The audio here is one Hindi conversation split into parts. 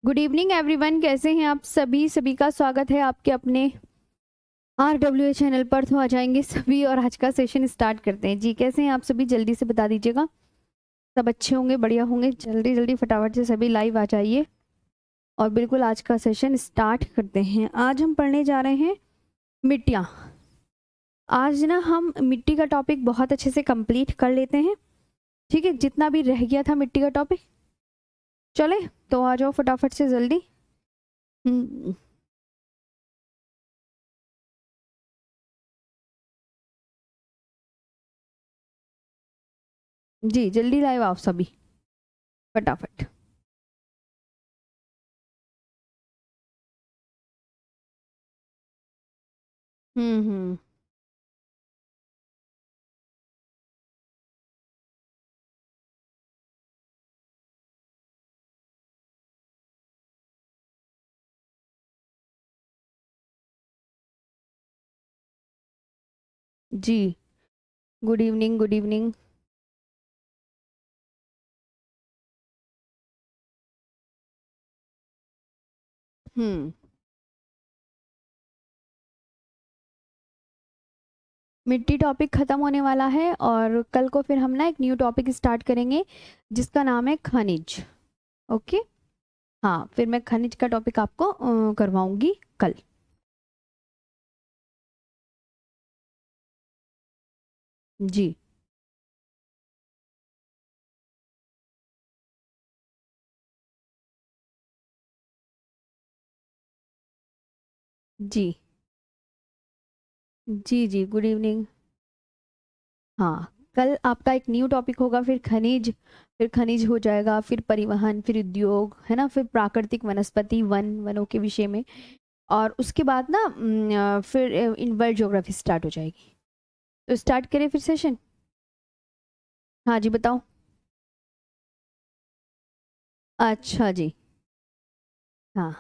गुड इवनिंग एवरीवन, कैसे हैं आप सभी का स्वागत है आपके अपने RWA चैनल पर। तो आ जाएंगे सभी और आज का सेशन स्टार्ट करते हैं। जी कैसे हैं आप सभी, जल्दी से बता दीजिएगा। सब अच्छे होंगे, बढ़िया होंगे। जल्दी जल्दी फटाफट से सभी लाइव आ जाइए और बिल्कुल आज का सेशन स्टार्ट करते हैं। आज हम पढ़ने जा रहे हैं मिट्टियाँ। आज ना हम मिट्टी का टॉपिक बहुत अच्छे से कंप्लीट कर लेते हैं, ठीक है। जितना भी रह गया था मिट्टी का टॉपिक, चले तो आ जाओ फटाफट से जल्दी। जी जल्दी लाइव आओ सभी फटाफट। हम्म। जी गुड इवनिंग, गुड इवनिंग। हम्म। मिट्टी टॉपिक खत्म होने वाला है और कल को फिर हम ना एक न्यू टॉपिक स्टार्ट करेंगे जिसका नाम है खनिज। ओके, हाँ फिर मैं खनिज का टॉपिक आपको करवाऊंगी कल। जी जी जी जी गुड इवनिंग। हाँ कल आपका एक न्यू टॉपिक होगा, फिर खनिज हो जाएगा, फिर परिवहन, फिर उद्योग, है ना, फिर प्राकृतिक वनस्पति, वनों के विषय में। और उसके बाद ना फिर इन वर्ल्ड ज्योग्राफी स्टार्ट हो जाएगी। तो स्टार्ट करें फिर सेशन। हाँ जी बताओ। अच्छा जी। हाँ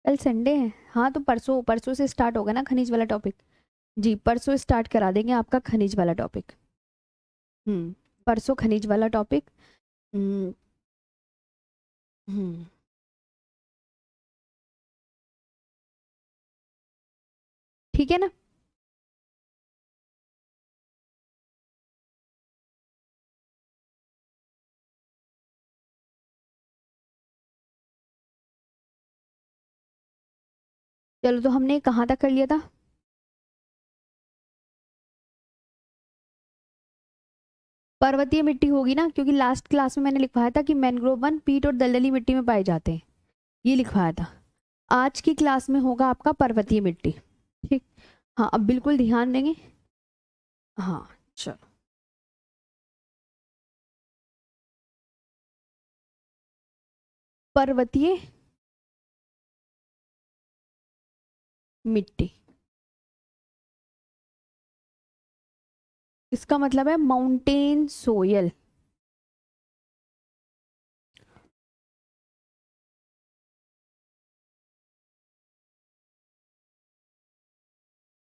कल संडे है, हाँ तो परसों परसों से स्टार्ट होगा ना खनिज वाला टॉपिक। जी परसों स्टार्ट करा देंगे आपका खनिज वाला टॉपिक। हम्म, परसों खनिज वाला टॉपिक। हम्म। हम्म। ठीक है ना। चलो तो हमने कहाँ तक कर लिया था। पर्वतीय मिट्टी होगी ना, क्योंकि लास्ट क्लास में मैंने लिखवाया था कि मैंग्रोव वन पीट और दलदली मिट्टी में पाए जाते हैं, ये लिखवाया था। आज की क्लास में होगा आपका पर्वतीय मिट्टी। ठीक। हाँ अब बिल्कुल ध्यान देंगे। हाँ चलो। पर्वतीय मिट्टी, इसका मतलब है माउंटेन सोयल।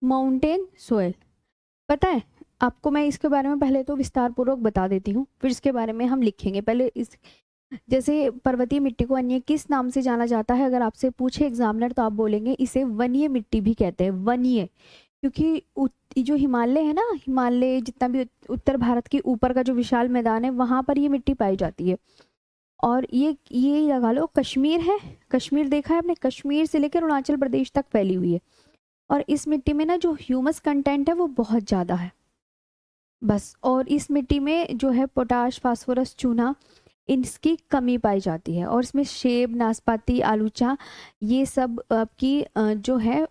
माउंटेन सोयल, पता है आपको, मैं इसके बारे में पहले तो विस्तार पूर्वक बता देती हूँ, फिर इसके बारे में हम लिखेंगे। पहले इस, जैसे पर्वतीय मिट्टी को अन्य किस नाम से जाना जाता है, अगर आपसे पूछे एग्जामिनर तो आप बोलेंगे इसे वनीय मिट्टी भी कहते हैं, वनीय। क्योंकि ये जो हिमालय है ना, हिमालय जितना भी उत्तर भारत के ऊपर का जो विशाल मैदान है वहां पर ये मिट्टी पाई जाती है। और ये लगा लो कश्मीर है, कश्मीर देखा है आपने, कश्मीर से लेकर अरुणाचल प्रदेश तक फैली हुई है। और इस मिट्टी में ना जो ह्यूमस कंटेंट है वो बहुत ज़्यादा है। बस, और इस मिट्टी में जो है पोटाश, फास्फोरस, चूना, इसकी कमी पाई जाती है। और इसमें सेब, नाशपाती, आलूचा, ये सब आपकी जो है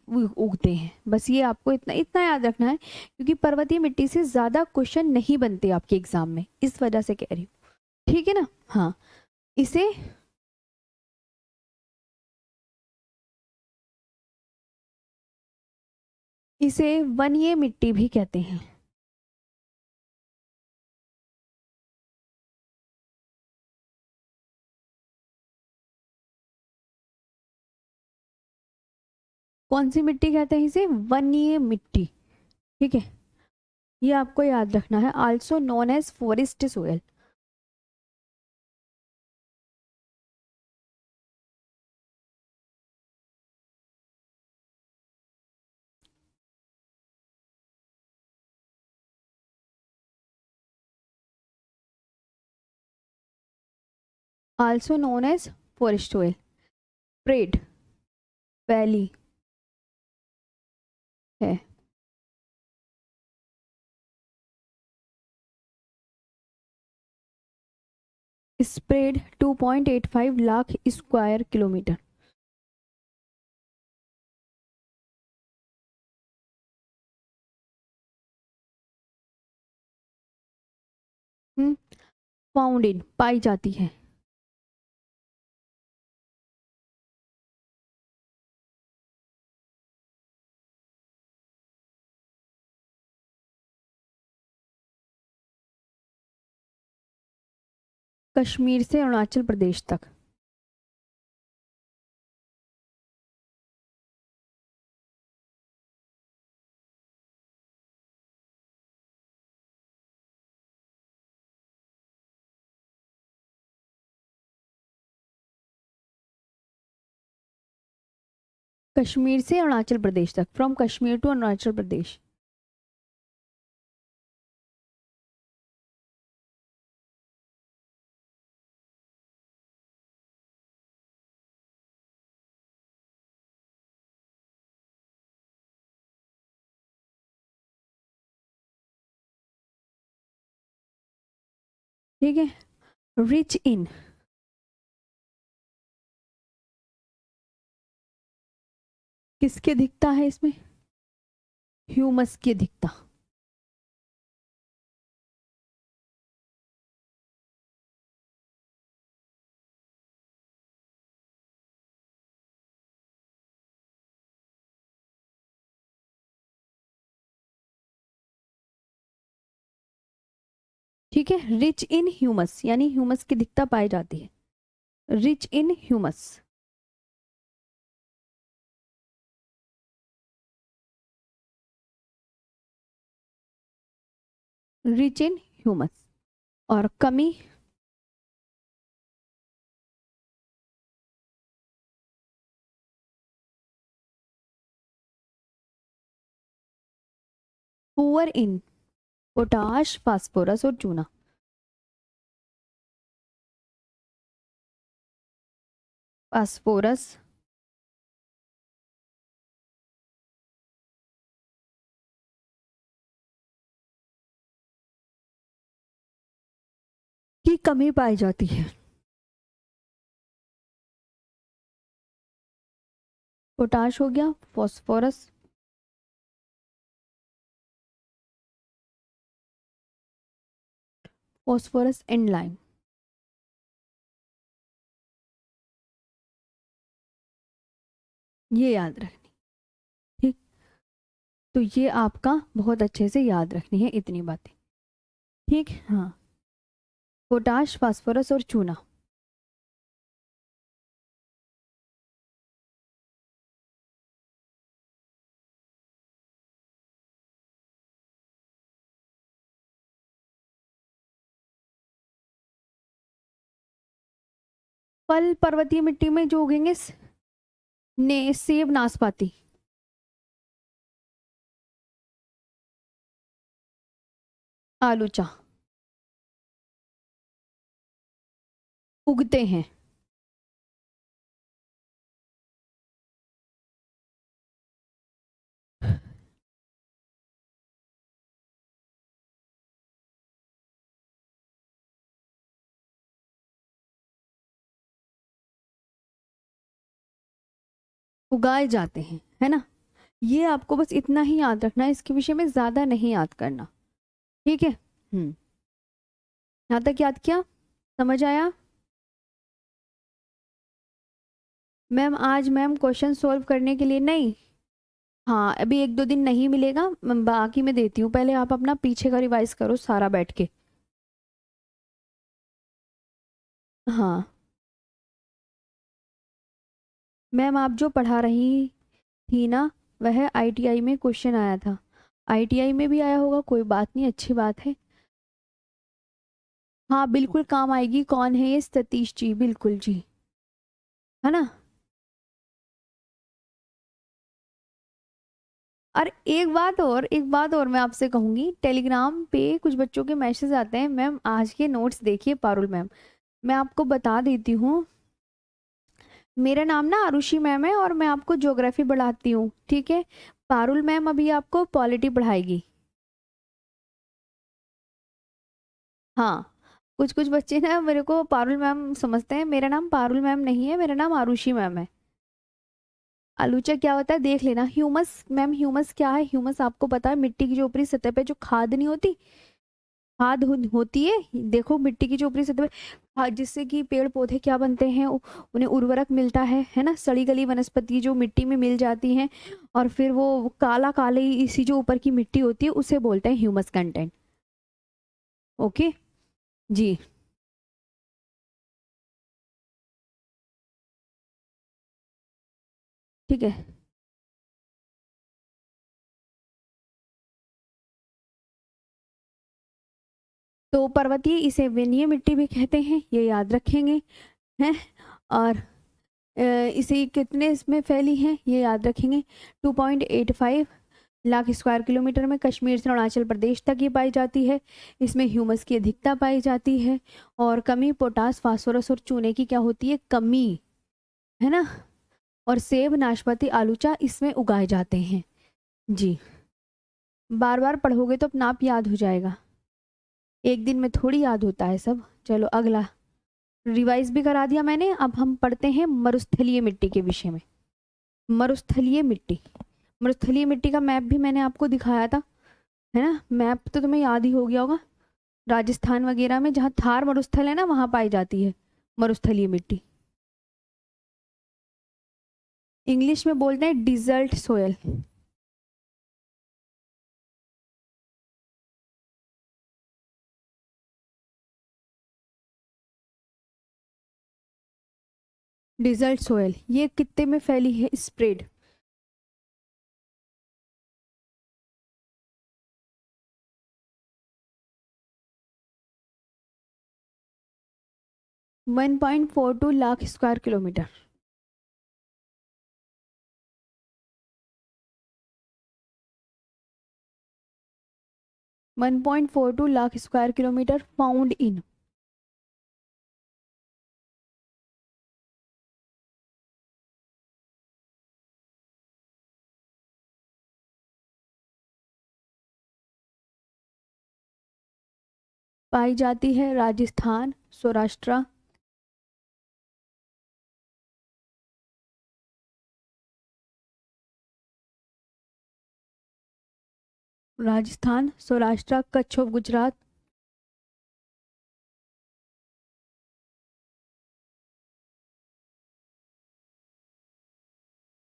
उगते हैं। बस ये आपको इतना इतना याद रखना है, क्योंकि पर्वतीय मिट्टी से ज़्यादा क्वेश्चन नहीं बनते आपके एग्जाम में, इस वजह से कह रही हूँ, ठीक है ना। हाँ इसे, इसे वनीय मिट्टी भी कहते हैं। कौन सी मिट्टी कहते हैं इसे? वन्य मिट्टी। ठीक है, ये आपको याद रखना है। Also known as forest soil. Also known as forest soil. Spread valley है। Spread 2.85 lakh square kilometre. Found in पाई जाती है। कश्मीर से अरुणाचल प्रदेश तक। कश्मीर से अरुणाचल प्रदेश तक, फ्रॉम कश्मीर टू अरुणाचल प्रदेश। ठीक है, रिच इन, किसकी अधिकता है इसमें? ह्यूमस की अधिकता। ठीक है, रिच इन ह्यूमस यानी ह्यूमस की अधिकता पाई जाती है। Rich in humus. Rich in humus. और कमी? पुअर इन पोटाश, फास्फोरस और चूना। फास्फोरस, की कमी पाई जाती है। पोटाश हो गया, फास्फोरस, फास्फोरस एंड लाइम। ये याद रखनी। ठीक, तो ये आपका बहुत अच्छे से याद रखनी है इतनी बातें। ठीक, हाँ, पोटाश, फास्फोरस और चूना। फल पर्वतीय मिट्टी में जो उगेंगे, ने सेब, नाशपाती। आलूचा। उगते हैं। उगाए जाते हैं, है ना? ये आपको बस इतना ही याद रखना है, इसके विषय में ज्यादा नहीं याद करना। ठीक है, यहाँ तक याद किया? समझ आया? मैम आज मैम क्वेश्चन सॉल्व करने के लिए नहीं। हाँ, अभी एक दो दिन नहीं मिलेगा, बाकी मैं देती हूँ। पहले आप अपना पीछे का रिवाइज करो सारा बैठ के। हाँ मैम, आप जो पढ़ा रही थी ना, वह आईटीआई में क्वेश्चन आया था। आईटीआई में भी आया होगा, कोई बात नहीं, अच्छी बात है। हाँ बिल्कुल काम आएगी। कौन है ये? सतीश जी, बिल्कुल जी, है ना। और एक बात और मैं आपसे कहूंगी, टेलीग्राम पे कुछ बच्चों के मैसेज आते हैं, मैम आज के नोट्स देखिए पारुल मैम। मैं आपको बता देती हूँ, मेरा नाम ना आरुषि मैम है और मैं आपको ज्योग्राफी पढ़ाती हूँ, ठीक है। पारुल मैम अभी आपको पॉलिटी पढ़ाएगी। हाँ, कुछ कुछ बच्चे ना मेरे को पारुल मैम समझते हैं, मेरा नाम पारुल मैम नहीं है, मेरा नाम आरुषि मैम है। आलूचा क्या होता है देख लेना। ह्यूमस मैम, ह्यूमस क्या है? ह्यूमस आपको पता है, मिट्टी की जो ऊपरी सतह पे जो खाद नहीं होती, होती है, देखो मिट्टी की जो ऊपरी सतह पे खाद, जिससे कि पेड़ पौधे क्या बनते हैं, उन्हें उर्वरक मिलता है ना। सड़ी गली वनस्पति जो मिट्टी में मिल जाती हैं, और फिर वो काला काले इसी जो ऊपर की मिट्टी होती है उसे बोलते हैं ह्यूमस कंटेंट। ओके जी। ठीक है, तो पर्वतीय इसे विनीय मिट्टी भी कहते हैं, ये याद रखेंगे हैं। और इसे कितने इसमें फैली है ये याद रखेंगे। 2.85 लाख स्क्वायर किलोमीटर में कश्मीर से अरुणाचल प्रदेश तक ये पाई जाती है। इसमें ह्यूमस की अधिकता पाई जाती है। और कमी पोटास फास्फोरस और चूने की क्या होती है? कमी, है ना। और सेब नाशपाती आलूचा इसमें उगाए जाते हैं जी। बार बार पढ़ोगे तो अपना आप याद हो जाएगा, एक दिन में थोड़ी याद होता है सब। चलो अगला, रिवाइज भी करा दिया मैंने। अब हम पढ़ते हैं मरुस्थलीय मिट्टी के विषय में। मरुस्थलीय मिट्टी, मरुस्थलीय मिट्टी का मैप भी मैंने आपको दिखाया था, है ना। मैप तो तुम्हें याद ही हो गया होगा। राजस्थान वगैरह में जहाँ थार मरुस्थल है ना, वहाँ पाई जाती है मरुस्थलीय मिट्टी। इंग्लिश में बोलते हैं डिजर्ट सोयल। डिजर्ट सोयल ये कितने में फैली है? Spread 1.42 lakh square kilometre. 1.42 lakh square kilometre found in. पाई जाती है Rajasthan, Saurashtra, Rajasthan, Saurashtra, Kutch of Gujarat,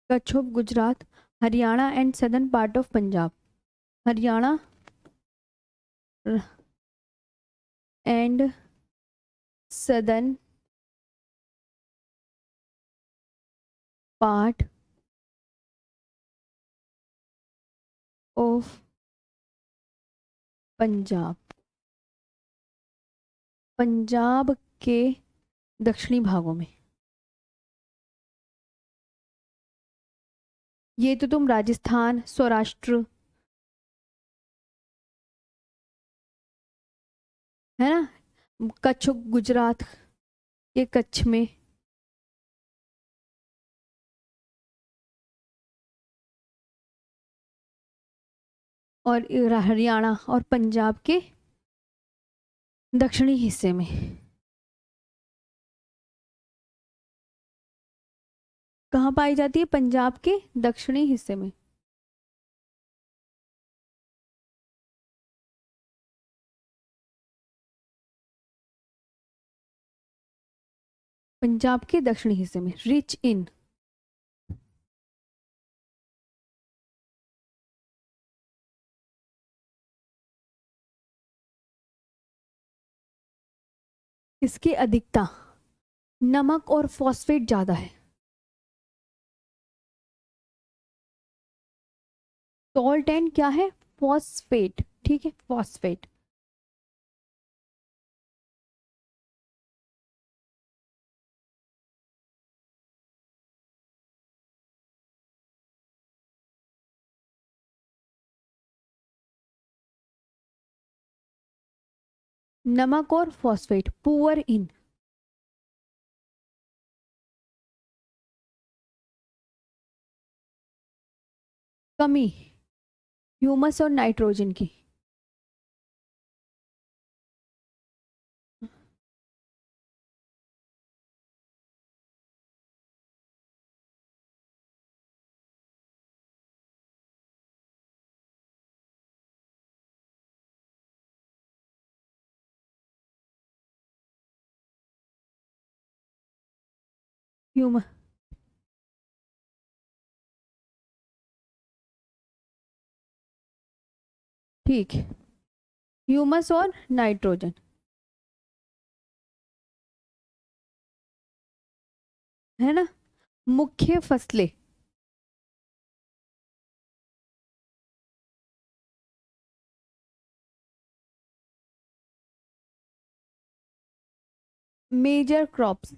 Kutch of Gujarat, Haryana and southern part of Punjab. Haryana and southern part of Punjab, Punjab के दक्षिणी भागों में। ये तो तुम राजस्थान, सौराष्ट्र, है ना, कच्छ गुजरात के कच्छ में, और हरियाणा और पंजाब के दक्षिणी हिस्से में। कहाँ पाई जाती है? पंजाब के दक्षिणी हिस्से में। पंजाब के दक्षिणी हिस्से में, रिच इन। इसकी अधिकता, नमक और फॉस्फेट ज्यादा है। सॉल्ट एंड क्या है, फॉस्फेट, ठीक है, फॉस्फेट। नमक और फॉस्फेट, पुअर इन। कमी, ह्यूमस और नाइट्रोजन की। ह्यूम ठीक, ह्यूमस और नाइट्रोजन, है ना। मुख्य फसलें, मेजर क्रॉप्स,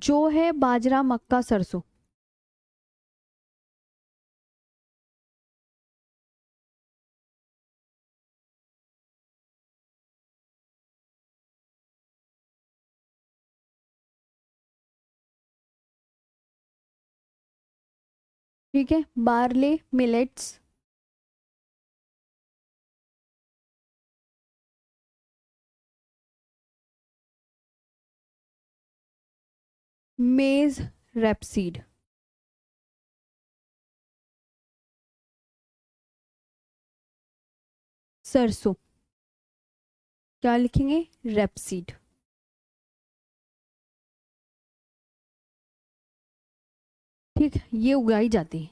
जो है बाजरा, मक्का, सरसों। ठीक है, बार्ले, मिलेट्स, मेज, रेपसीड। सरसों, क्या लिखेंगे, रेपसीड। ठीक, ये उगाई जाती है।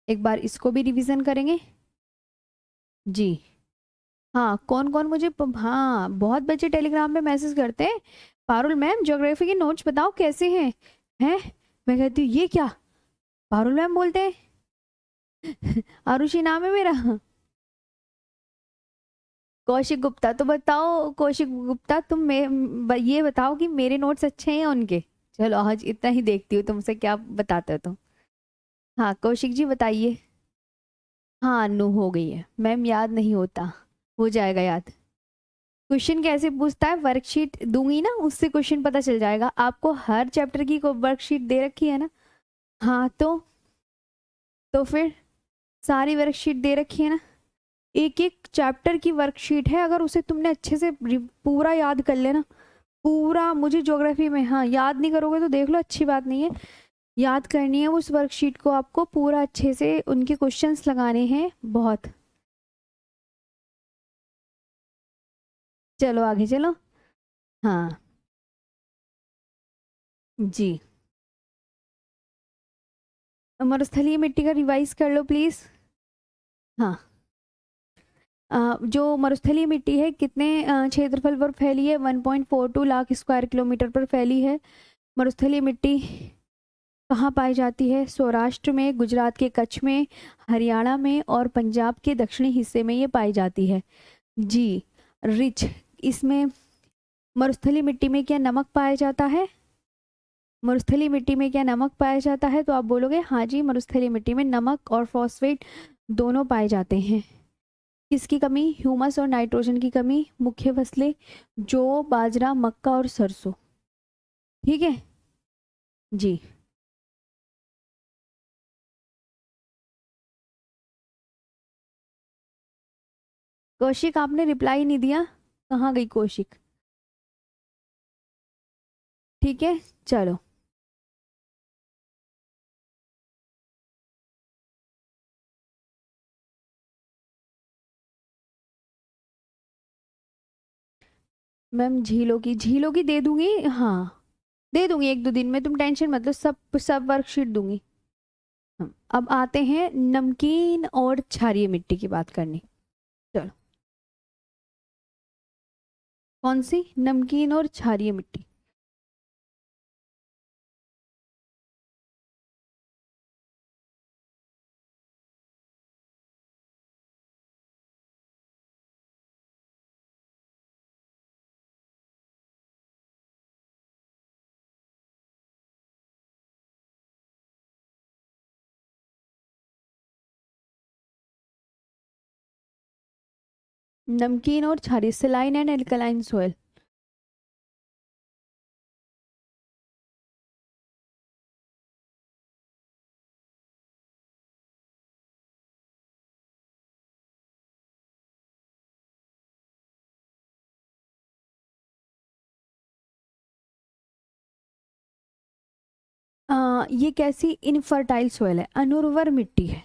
एक बार इसको भी रिवीजन करेंगे। जी, हाँ, कौन कौन मुझे हाँ, बहुत बच्चे टेलीग्राम पे मैसेज करते हैं, पारुल मैम ज्योग्राफी के नोट्स बताओ कैसे हैं। मैं कहती हूँ ये क्या, पारुल मैम बोलते हैं। आरुषि नाम है मेरा। कौशिक गुप्ता, तो बताओ कौशिक गुप्ता, तुम ये बताओ कि मेरे नोट्स अच्छे हैं या उनके। चलो आज इतना ही देखती हूँ तुमसे क्या बताते हो तुम। हाँ कौशिक जी बताइए। हाँ नु हो गई है मैम, याद नहीं होता, हो जाएगा याद। क्वेश्चन कैसे पूछता है, वर्कशीट दूंगी ना, उससे क्वेश्चन पता चल जाएगा। आपको हर चैप्टर की वर्कशीट दे रखी है ना। हाँ तो फिर सारी वर्कशीट दे रखी है ना। एक एक चैप्टर की वर्कशीट है, अगर उसे तुमने अच्छे से पूरा याद कर लेना, पूरा, मुझे ज्योग्राफी में, हाँ याद नहीं करोगे तो देख लो, अच्छी बात नहीं है, याद करनी है उस वर्कशीट को आपको पूरा अच्छे से, उनके क्वेश्चंस लगाने हैं बहुत। चलो आगे चलो। हाँ जी, मरुस्थलीय मिट्टी का रिवाइज कर लो प्लीज। हाँ, जो मरुस्थलीय मिट्टी है कितने क्षेत्रफल पर फैली है, 1.42 लाख स्क्वायर किलोमीटर पर फैली है। मरुस्थलीय मिट्टी कहाँ पाई जाती है, सौराष्ट्र में, गुजरात के कच्छ में, हरियाणा में और पंजाब के दक्षिणी हिस्से में ये पाई जाती है। जी, रिच, इसमें मरुस्थलीय मिट्टी में क्या नमक पाया जाता है, मरुस्थलीय मिट्टी में क्या नमक पाया जाता है, तो आप बोलोगे हाँ जी, मरुस्थलीय मिट्टी में नमक और फॉस्फेट दोनों पाए जाते हैं। किसकी कमी, ह्यूमस और नाइट्रोजन की कमी। मुख्य फसलें जौ, बाजरा, मक्का और सरसों। ठीक है जी। कौशिक आपने रिप्लाई नहीं दिया, कहाँ गई कौशिक। ठीक है चलो। मैम झीलों की दे दूंगी, हाँ दे दूंगी एक दो दिन में, तुम टेंशन मत लो, सब सब वर्कशीट दूंगी। अब आते हैं नमकीन और क्षारीय मिट्टी की बात करनी। चलो, कौन सी? नमकीन और क्षारीय मिट्टी। नमकीन और क्षारीय, सलाइन एंड एल्कलाइन सोयल। ये कैसी इनफर्टाइल सोयल है? अनुर्वर मिट्टी है।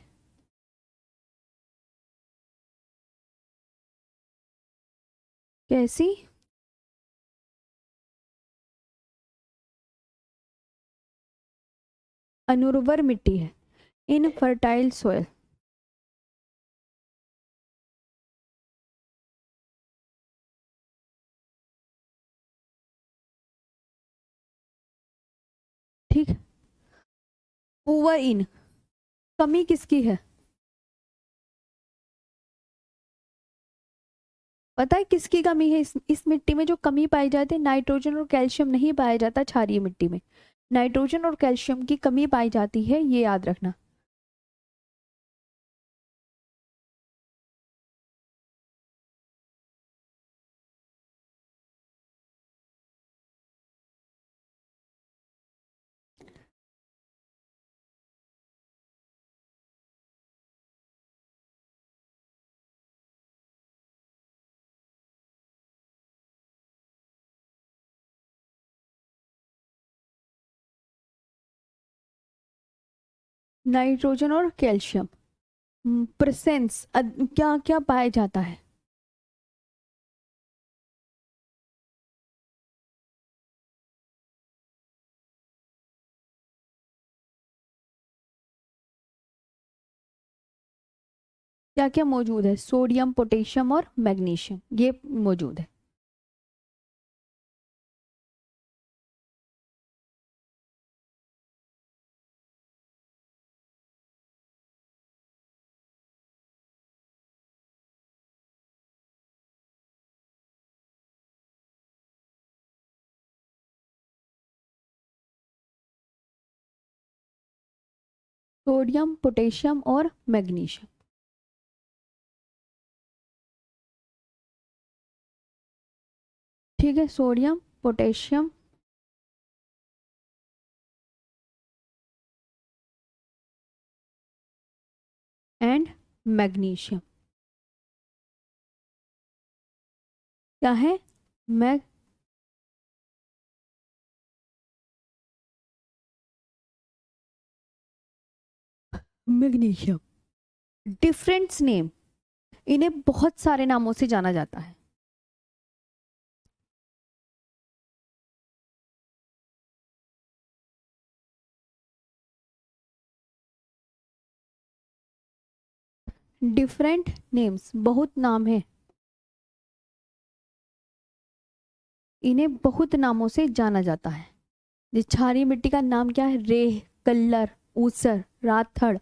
कैसी? अनुर्वर मिट्टी है, इनफर्टाइल सोयल। ठीक। पुअर इन, कमी किसकी है? पता है किसकी कमी है? इस मिट्टी में जो कमी पाई जाती है, नाइट्रोजन और कैल्शियम नहीं पाया जाता क्षारीय मिट्टी में। नाइट्रोजन और कैल्शियम की कमी पाई जाती है, ये याद रखना। नाइट्रोजन और कैल्शियम प्रेजेंस क्या क्या पाया जाता है? क्या क्या मौजूद है? सोडियम, पोटेशियम और मैग्नीशियम, ये मौजूद है। सोडियम, पोटेशियम और मैग्नीशियम। ठीक है, सोडियम, पोटेशियम एंड मैग्नीशियम। क्या है? Mag magnesium. डिफरेंट नेम, इन्हें बहुत सारे नामों से जाना जाता है। डिफरेंट नेम्स, बहुत नाम है, इन्हें बहुत नामों से जाना जाता है। जिस क्षारीय मिट्टी का नाम क्या है? रेह, कल्लर, ऊसर, राथड़,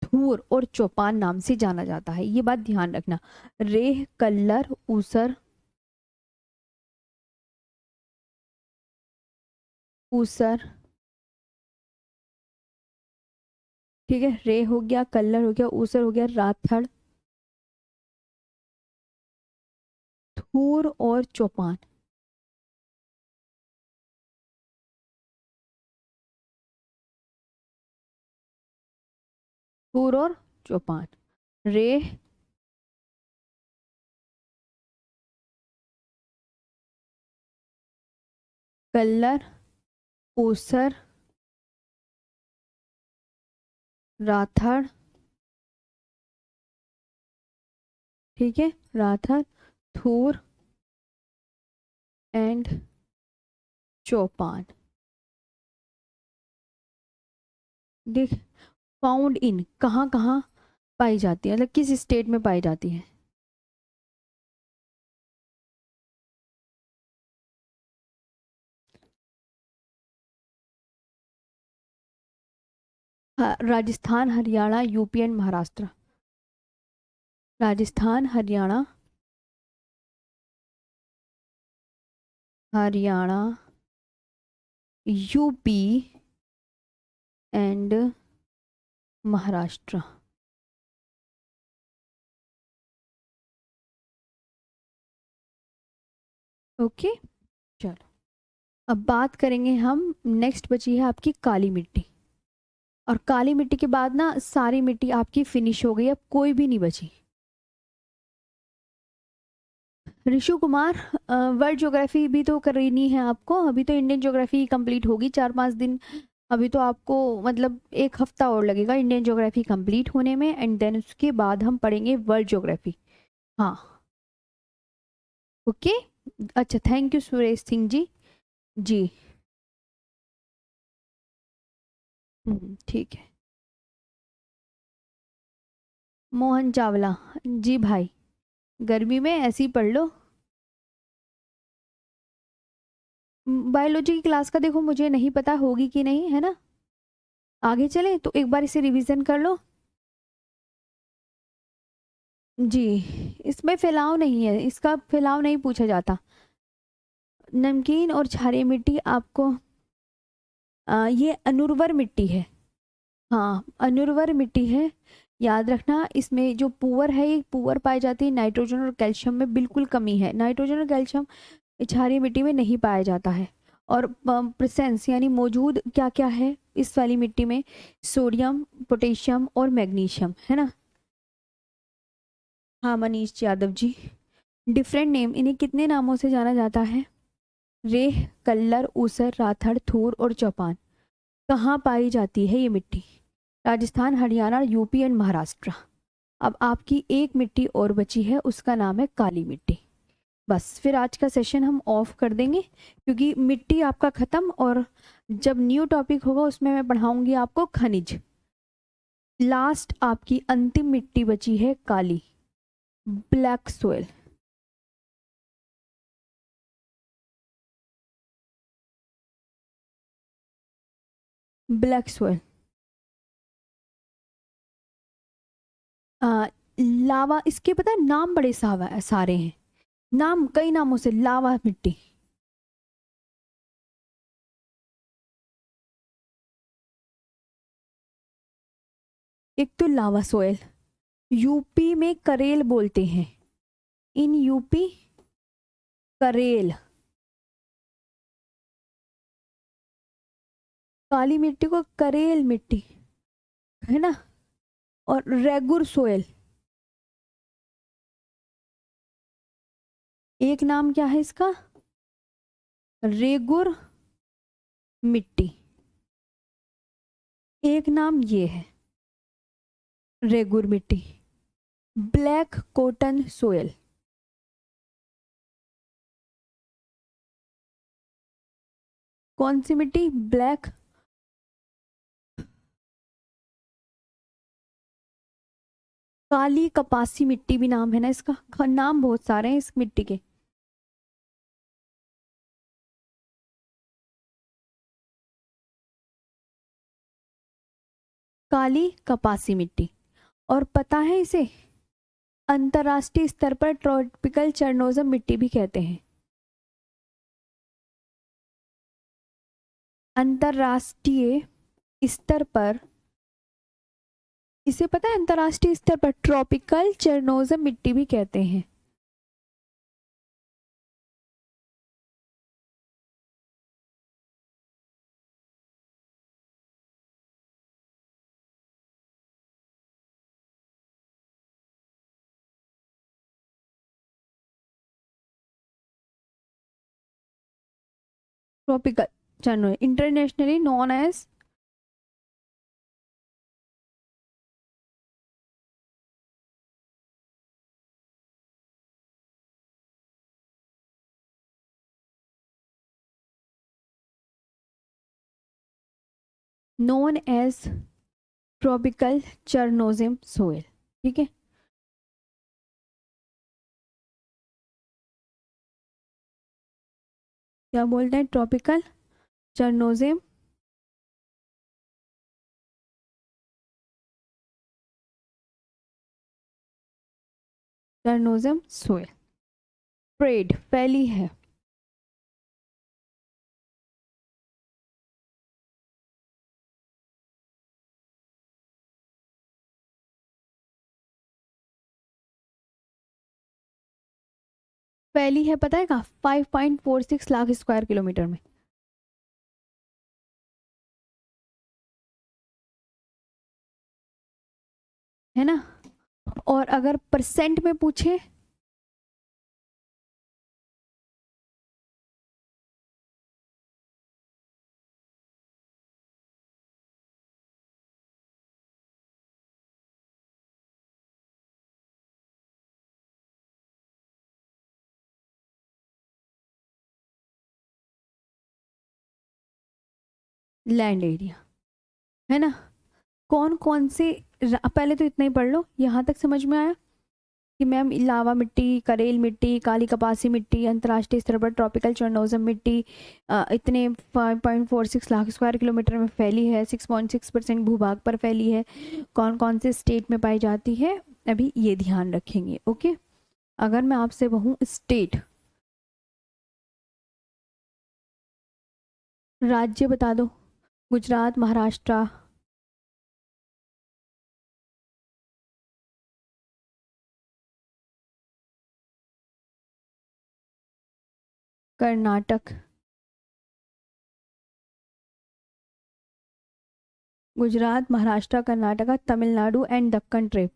धूर और चौपान नाम से जाना जाता है। ये बात ध्यान रखना। रेह, कल्लर, ऊसर, ऊसर, ठीक है, रे हो गया, कल्लर हो गया, ऊसर हो गया, राथड़, धूर और चौपान। धूर और चौपान। रे, कल्लर, ऊसर, राथड़, ठीक है, राथड़, धूर एंड चौपान। देख, फाउंड इन कहाँ कहाँ पाई जाती है, मतलब किस स्टेट में पाई जाती है? Rajasthan, Haryana, UP and Maharashtra. Rajasthan, Haryana, Haryana, UP and Maharashtra. Okay, चलो अब बात करेंगे हम। नेक्स्ट बची है आपकी काली मिट्टी, और काली मिट्टी के बाद ना सारी मिट्टी आपकी फिनिश हो गई, अब कोई भी नहीं बची। ऋषु कुमार, वर्ल्ड ज्योग्राफी भी तो करनी है आपको, अभी तो इंडियन ज्योग्राफी कंप्लीट होगी 4-5 दिन। अभी तो आपको मतलब एक हफ्ता और लगेगा इंडियन ज्योग्राफी कंप्लीट होने में, एंड देन उसके बाद हम पढ़ेंगे वर्ल्ड ज्योग्राफी। हाँ, ओके। अच्छा, थैंक यू सुरेश सिंह जी। जी, ठीक है। मोहन चावला, जी भाई, गर्मी में ऐसे ही पढ़ लो। बायोलॉजी की क्लास का देखो मुझे नहीं पता होगी कि नहीं, है ना। आगे चले तो एक बार इसे रिवीजन कर लो। जी, इसमें फैलाव नहीं है, इसका फैलाव नहीं पूछा जाता। नमकीन और क्षारीय मिट्टी आपको ये अनुर्वर मिट्टी है। हाँ, अनुर्वर मिट्टी है, याद रखना। इसमें जो पुअर है, ये पुअर पाई जाती है, नाइट्रोजन और कैल्शियम में बिल्कुल कमी है। नाइट्रोजन और कैल्शियम क्षारीय मिट्टी में नहीं पाया जाता है। और प्रेजेंस यानी मौजूद क्या क्या है इस वाली मिट्टी में, सोडियम, पोटेशियम और मैग्नीशियम, है ना। हाँ, मनीष यादव जी। डिफरेंट नेम, इन्हें कितने नामों से जाना जाता है? रेह, कल्लर, ऊसर, राथड़, थूर और चौपान। कहाँ पाई जाती है ये मिट्टी? Rajasthan, Haryana, UP and Maharashtra. अब आपकी एक मिट्टी और बची है, उसका नाम है काली मिट्टी। बस फिर आज का सेशन हम ऑफ कर देंगे, क्योंकि मिट्टी आपका खत्म, और जब न्यू टॉपिक होगा उसमें मैं पढ़ाऊंगी आपको खनिज। लास्ट आपकी अंतिम मिट्टी बची है काली, ब्लैक सोयल। ब्लैक सोयल, लावा, इसके पता है नाम बड़े सारे हैं। नाम कई नामों से, लावा मिट्टी। एक तो लावा सोयल, यूपी में करेल बोलते हैं, इन यूपी करेल। काली मिट्टी को करेल मिट्टी, है ना। और रेगुर सोयल, एक नाम क्या है इसका? रेगुर मिट्टी, एक नाम ये है रेगुर मिट्टी। ब्लैक कॉटन सोयल, कौन सी मिट्टी? ब्लैक। काली कपासी मिट्टी भी नाम है ना इसका, नाम बहुत सारे हैं इस मिट्टी के। काली कपासी मिट्टी। और पता है इसे अंतर्राष्ट्रीय स्तर पर ट्रॉपिकल चरनोजम मिट्टी भी कहते हैं। अंतर्राष्ट्रीय स्तर पर इसे पता है, अंतर्राष्ट्रीय स्तर पर ट्रॉपिकल चरनोजम मिट्टी भी कहते हैं। ट्रॉपिकल चरनो, internationally known as, known as tropical chernozem soil, ठीक है। क्या बोलते हैं? Tropical chernozem chernozem soil. Spread फैली है। फैली है पता है कहाँ? 5.46 लाख स्क्वायर किलोमीटर में। है ना? और अगर परसेंट में पूछे, लैंड एरिया, है ना? कौन कौन से पहले तो इतना ही पढ़ लो, यहाँ तक समझ में आया कि मैम लावा मिट्टी, करेल मिट्टी, काली कपासी मिट्टी, अंतर्राष्ट्रीय स्तर पर ट्रॉपिकल चरनोजम मिट्टी इतने 5.46 लाख स्क्वायर किलोमीटर में फैली है, 6.6% भूभाग पर फैली है, कौन कौन से स्टेट में पाई जाती है, अभी ये ध्यान रखेंगे। ओके, अगर मैं आपसे कहूँ स्टेट, राज्य बता दो। Gujarat, Maharashtra, Karnataka, Gujarat, Maharashtra, Karnataka, Tamil Nadu and Deccan trip.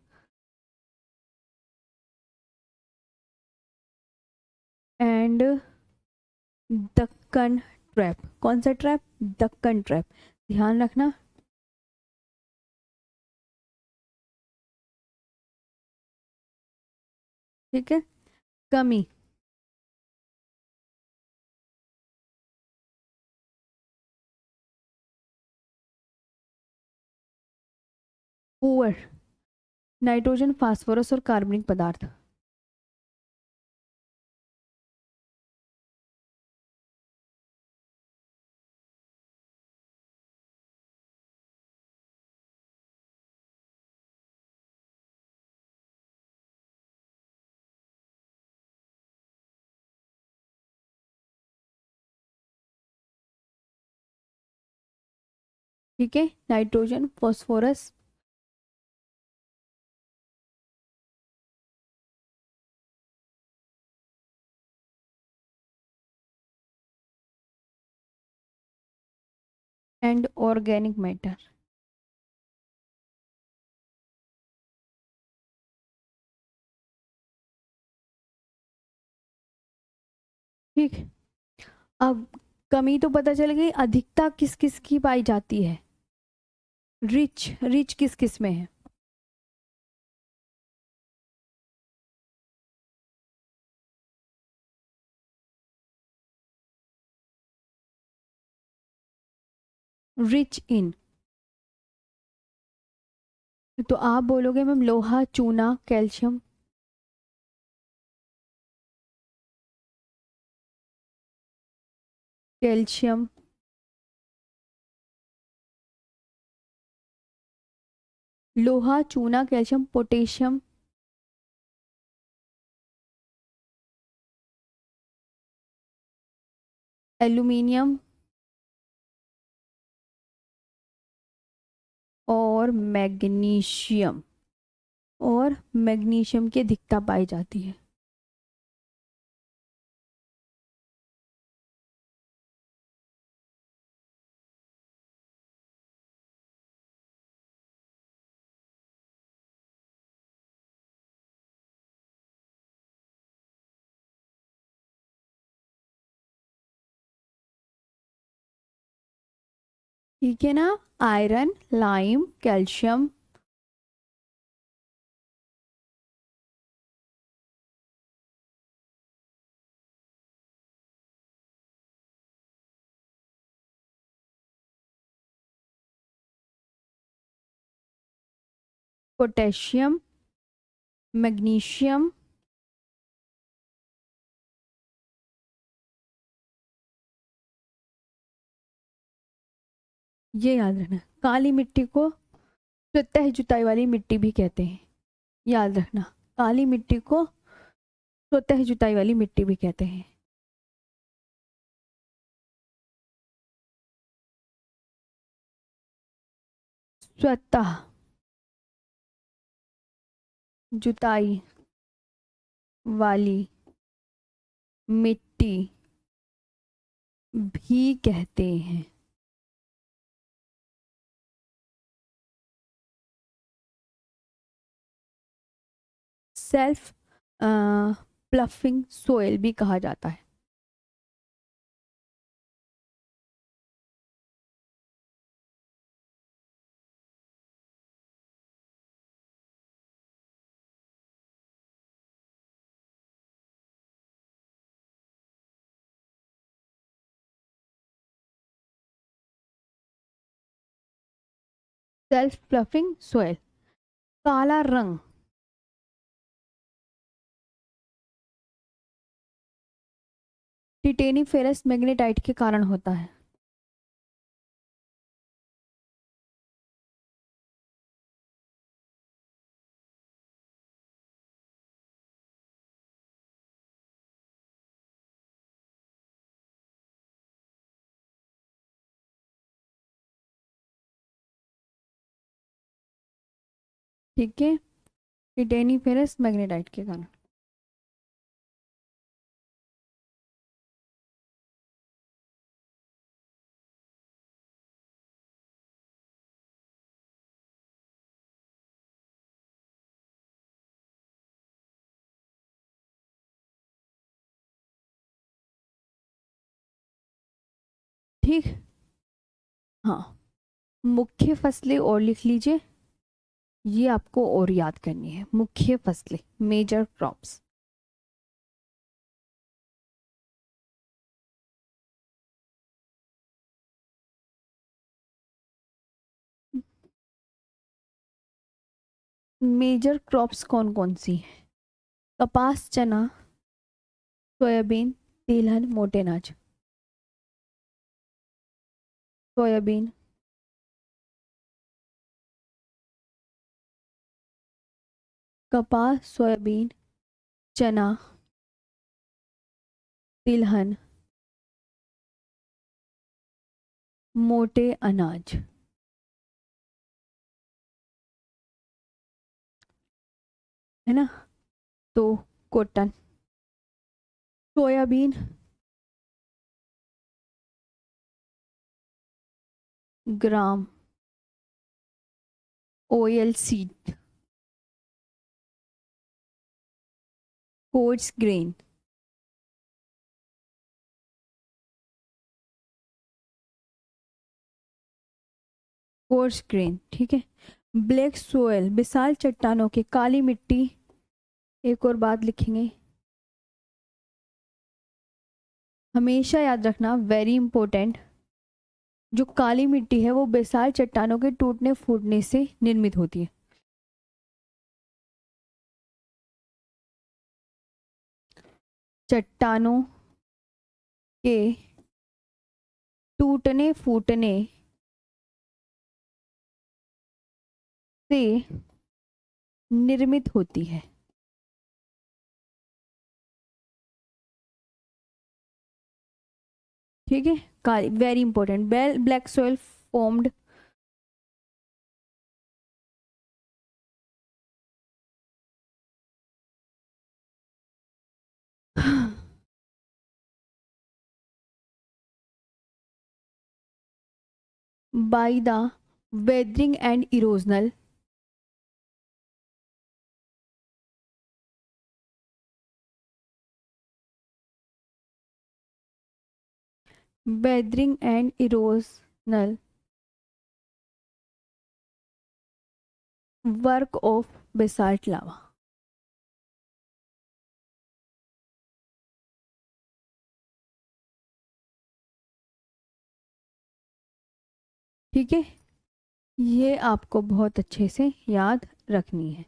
And Deccan trap. कौन सा ट्रैप? दक्कन ट्रैप। ध्यान रखना। ठीक है। कमी, पुअर, नाइट्रोजन, फास्फोरस और कार्बनिक पदार्थ। ठीक है, nitrogen, phosphorus, and organic matter. ठीक। अब कमी तो पता चल गई, अधिकता किस किस की पाई जाती है? रिच, रिच किस किस में है? रिच इन, तो आप बोलोगे मैम लोहा, चूना, कैल्शियम। कैल्शियम, लोहा, चूना, कैल्शियम, पोटेशियम, एल्यूमिनियम और मैग्नीशियम। और मैग्नीशियम की अधिकता पाई जाती है। ठीक है ना? Iron, lime, calcium, potassium, magnesium, ये याद रखना। काली मिट्टी को सतह जुताई वाली मिट्टी भी कहते हैं, याद रखना। काली मिट्टी को स्वतः जुताई वाली मिट्टी भी कहते हैं। स्वतः जुताई वाली मिट्टी भी कहते हैं। सेल्फ प्लफिंग सोयल भी कहा जाता है। Self ploughing soil. काला रंग टिटेनी फेरस मैग्नेटाइट के कारण होता है। ठीक है, टिटेनी फेरस मैग्नेटाइट के कारण। ठीक। हाँ, मुख्य फसलें और लिख लीजिए, ये आपको और याद करनी है। मुख्य फसलें, मेजर क्रॉप्स। मेजर क्रॉप्स कौन कौन सी हैं? कपास, चना, सोयाबीन, तिलहन, मोटे अनाज। सोयाबीन, कपास, सोयाबीन, चना, तिलहन, मोटे अनाज। है ना? तो cotton, soybean, gram, oil seed, coarse grain. Coarse grain, ठीक है। ब्लैक सोयल, विशाल चट्टानों की काली मिट्टी। एक और बात लिखेंगे, हमेशा याद रखना, वेरी इंपॉर्टेंट, जो काली मिट्टी है वो बेसाल्ट चट्टानों के टूटने फूटने से निर्मित होती है। चट्टानों के टूटने फूटने से निर्मित होती है। ठीक है, काली, very important. Black soil formed by the weathering and erosional weathering and erosional work of basalt lava। ठीक है, ये आपको बहुत अच्छे से याद रखनी है।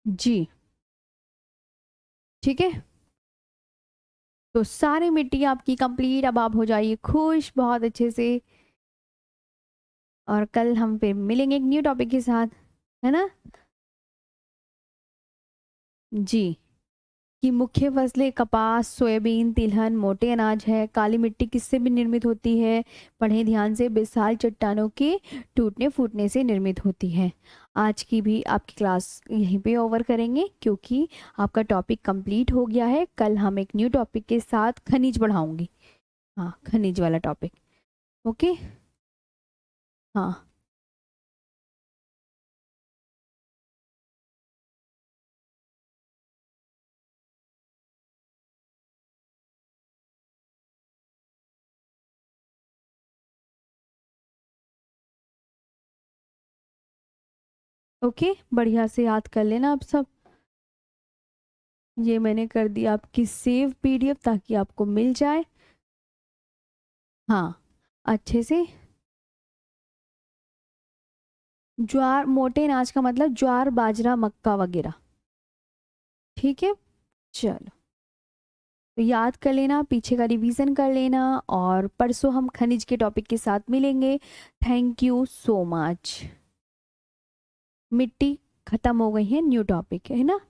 जी, ठीक है। तो सारी मिट्टी आपकी कंप्लीट, अब आप हो जाइए खुश बहुत अच्छे से। और कल हम फिर मिलेंगे एक न्यू टॉपिक के साथ, है ना? जी। कि मुख्य फसलें कपास, सोयाबीन, तिलहन, मोटे अनाज है। काली मिट्टी किससे भी निर्मित होती है? पढ़ें ध्यान से, बेसाल चट्टानों के टूटने फूटने से निर्मित होती है। आज की भी आपकी क्लास यहीं पे ओवर करेंगे क्योंकि आपका टॉपिक कंप्लीट हो गया है। कल हम एक न्यू टॉपिक के साथ खनिज पढ़ाऊंगी। हाँ, खनिज वाला टॉपिक। ओके। हाँ। ओके, बढ़िया से याद कर लेना आप सब। ये मैंने कर दिया आपकी सेव पीडीएफ ताकि आपको मिल जाए। हाँ, अच्छे से। ज्वार, मोटे अनाज का मतलब ज्वार बाजरा मक्का वगैरह। ठीक है, चलो। तो याद कर लेना, पीछे का रिवीजन कर लेना, और परसों हम खनिज के टॉपिक के साथ मिलेंगे। Thank you so much. मिट्टी खत्म हो गई है, न्यू टॉपिक है ना?